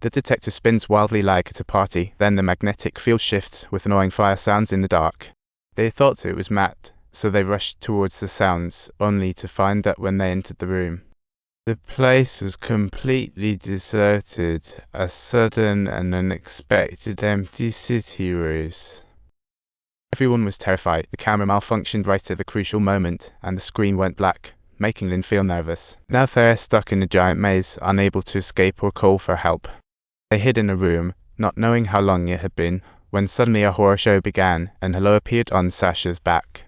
The detector spins wildly like at a party, then the magnetic field shifts with annoying fire sounds in the dark. They thought it was Matt, so they rushed towards the sounds, only to find that when they entered the room, the place was completely deserted. A sudden and unexpected empty city rose. Everyone was terrified. The camera malfunctioned right at the crucial moment, and the screen went black, making Lynn feel nervous. Now they're stuck in a giant maze, unable to escape or call for help. They hid in a room, not knowing how long it had been, when suddenly a horror show began, and Hello appeared on Sasha's back.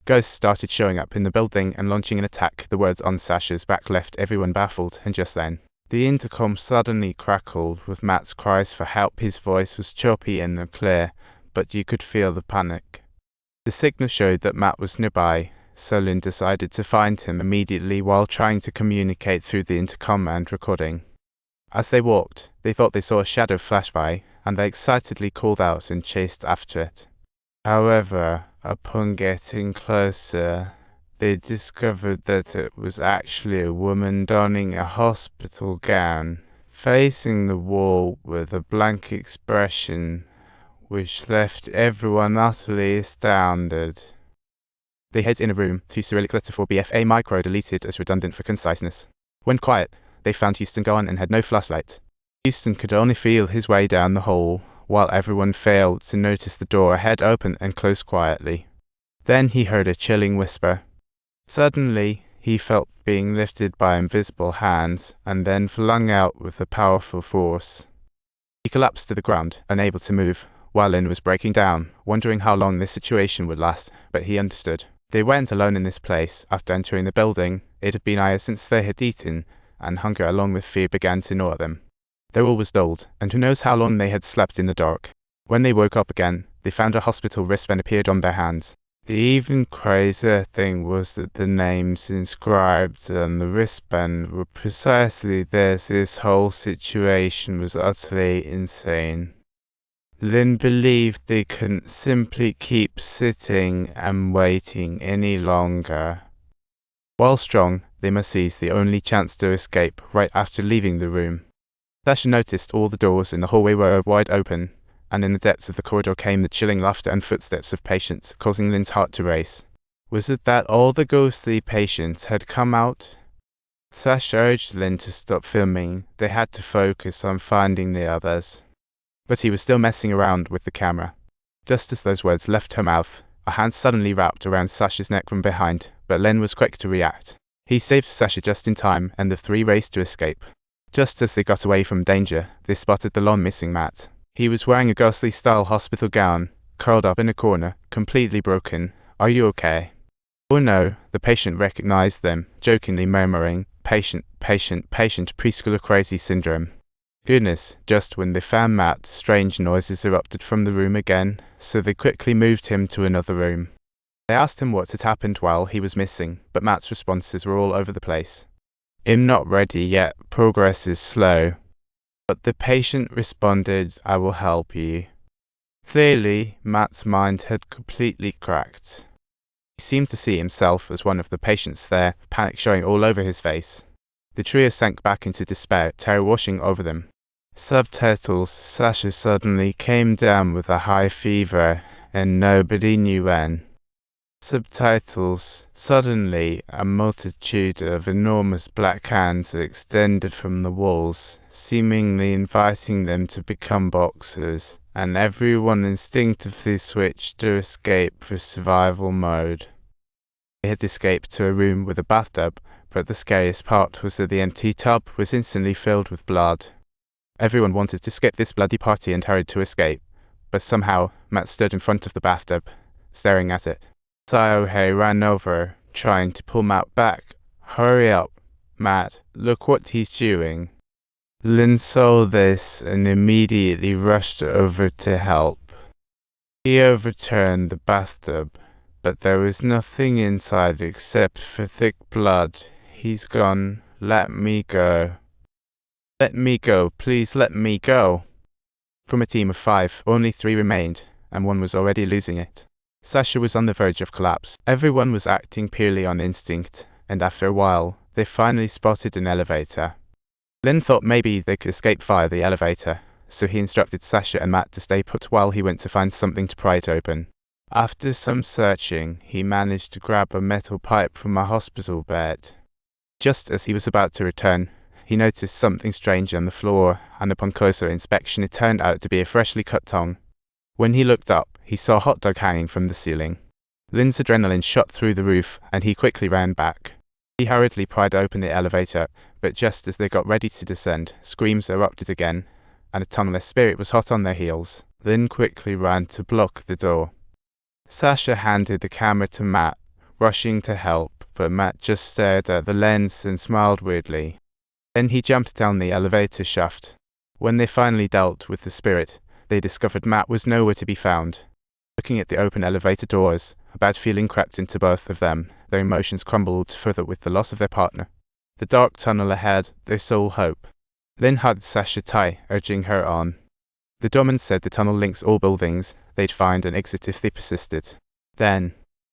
Ghosts started showing up in the building and launching an attack. The words "on Sasha's back" left everyone baffled, and just then, the intercom suddenly crackled with Matt's cries for help. His voice was choppy and unclear, but you could feel the panic. The signal showed that Matt was nearby, so Lynn decided to find him immediately while trying to communicate through the intercom and recording. As they walked, they thought they saw a shadow flash by, and they excitedly called out and chased after it. However, upon getting closer, they discovered that it was actually a woman donning a hospital gown, facing the wall with a blank expression, which left everyone utterly astounded. They hid in a room whose Cyrillic letter for BFA micro deleted as redundant for conciseness. When quiet, they found Houston gone and had no flashlight. Houston could only feel his way down the hall, while everyone failed to notice the door ahead open and close quietly. Then he heard a chilling whisper. Suddenly, he felt being lifted by invisible hands, and then flung out with a powerful force. He collapsed to the ground, unable to move, while Lynn was breaking down, wondering how long this situation would last, but he understood. They weren't alone in this place. After entering the building, it had been hours since they had eaten, and hunger along with fear began to gnaw at them. Their all was dulled, and who knows how long they had slept in the dark. When they woke up again, they found a hospital wristband appeared on their hands. The even crazier thing was that the names inscribed on the wristband were precisely theirs. This whole situation was utterly insane. Lynn believed they couldn't simply keep sitting and waiting any longer. While strong, they must seize the only chance to escape right after leaving the room. Sasha noticed all the doors in the hallway were wide open, and in the depths of the corridor came the chilling laughter and footsteps of patients, causing Lynn's heart to race. Was it that all the ghostly patients had come out? Sasha urged Lynn to stop filming. They had to focus on finding the others. But he was still messing around with the camera. Just as those words left her mouth, a hand suddenly wrapped around Sasha's neck from behind, but Lynn was quick to react. He saved Sasha just in time, and the three raced to escape. Just as they got away from danger, they spotted the long missing Matt. He was wearing a ghostly-style hospital gown, curled up in a corner, completely broken. "Are you okay?" "Oh no," the patient recognized them, jokingly murmuring, patient, preschooler crazy syndrome. Goodness, just when they found Matt, strange noises erupted from the room again, so they quickly moved him to another room. They asked him what had happened while he was missing, but Matt's responses were all over the place. "I'm not ready yet, progress is slow." But the patient responded, "I will help you." Clearly, Matt's mind had completely cracked. He seemed to see himself as one of the patients there, panic showing all over his face. The trio sank back into despair, terror washing over them. Subtitles. Sasha suddenly came down with a high fever, and nobody knew when. Subtitles. Suddenly, a multitude of enormous black hands extended from the walls, seemingly inviting them to become boxers, and everyone instinctively switched to escape for survival mode. They had escaped to a room with a bathtub, but the scariest part was that the empty tub was instantly filled with blood. Everyone wanted to skip this bloody party and hurried to escape, but somehow Matt stood in front of the bathtub, staring at it. Sayohei ran over, trying to pull Matt back. "Hurry up, Matt, look what he's doing." Lynn saw this and immediately rushed over to help. He overturned the bathtub, but there was nothing inside except for thick blood. "He's gone. Let me go." "Let me go, please let me go." From a team of 5, only 3 remained, and one was already losing it. Sasha was on the verge of collapse. Everyone was acting purely on instinct, and after a while, they finally spotted an elevator. Lynn thought maybe they could escape via the elevator, so he instructed Sasha and Matt to stay put while he went to find something to pry it open. After some searching, he managed to grab a metal pipe from a hospital bed. Just as he was about to return, he noticed something strange on the floor, and upon closer inspection it turned out to be a freshly cut tongue. When he looked up, he saw a hot dog hanging from the ceiling. Lynn's adrenaline shot through the roof, and he quickly ran back. He hurriedly pried open the elevator, but just as they got ready to descend, screams erupted again, and a tunnelist spirit was hot on their heels. Lynn quickly ran to block the door. Sasha handed the camera to Matt, rushing to help, but Matt just stared at the lens and smiled weirdly. Then he jumped down the elevator shaft. When they finally dealt with the spirit, they discovered Matt was nowhere to be found. Looking at the open elevator doors, a bad feeling crept into both of them. Their emotions crumbled further with the loss of their partner. The dark tunnel ahead, their sole hope. Lynn hugged Sasha tight, urging her on. The doorman said the tunnel links all buildings. They'd find an exit if they persisted. Then,